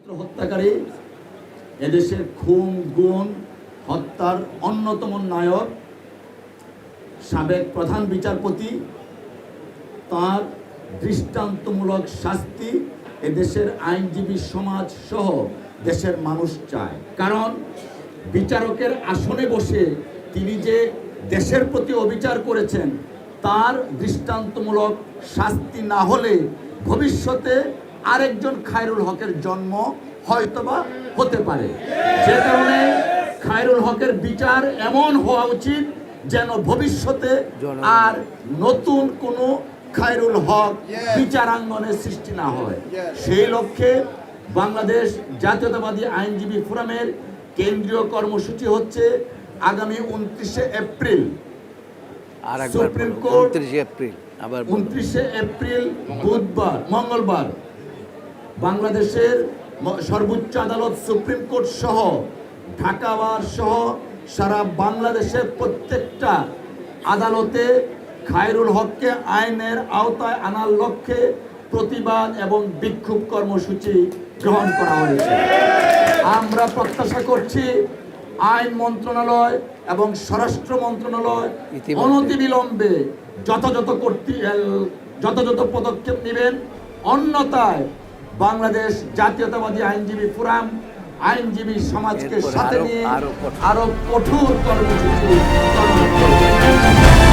গণতন্ত্র হত্যাকারী, এদেশের খুন গুম হত্যার অন্যতম নায়ক সাবেক প্রধান বিচারপতি, তার দৃষ্টান্তমূলক শাস্তি এদেশের আইনজীবী সমাজ সহ দেশের মানুষ চায়। কারণ বিচারকের আসনে বসে তিনি যে দেশের প্রতি অবিচার করেছেন, তার দৃষ্টান্তমূলক শাস্তি না হলে ভবিষ্যতে আরেকজন খায়রুল হকের জন্ম হয়তোবা হতে পারে। যে কারণে খায়রুল হকের বিচার এমন হওয়া উচিত যেন ভবিষ্যতে আর নতুন কোনো খায়রুল হক বিচারাঙ্গনে সৃষ্টি না হয়। সেই লক্ষ্যে বাংলাদেশ জাতীয়তাবাদী আইনজীবী ফোরামের কেন্দ্রীয় কর্মসূচি হচ্ছে আগামী 29শে এপ্রিল সুপ্রিম কোর্ট, 29শে এপ্রিল বুধবার মঙ্গলবার বাংলাদেশের সর্বোচ্চ আদালত সুপ্রিম কোর্ট সহ ঢাকা বার সহ সারা বাংলাদেশের প্রত্যেকটা আদালতে খায়রুল হককে আইনের আওতায় আনার লক্ষ্যে প্রতিবাদ এবং বিক্ষোভ কর্মসূচি গ্রহণ করা হয়েছে। আমরা প্রত্যাশা করছি আইন মন্ত্রণালয় এবং স্বরাষ্ট্র মন্ত্রণালয় অনতিবিলম্বে যথাযথ পদক্ষেপ নেবেন। অন্যথায় বাংলাদেশ জাতীয়তাবাদী আইনজীবী ফোরাম আইনজীবী সমাজকে সাথে নিয়ে আরো কঠোর কর্মসূচি গ্রহণ করবে।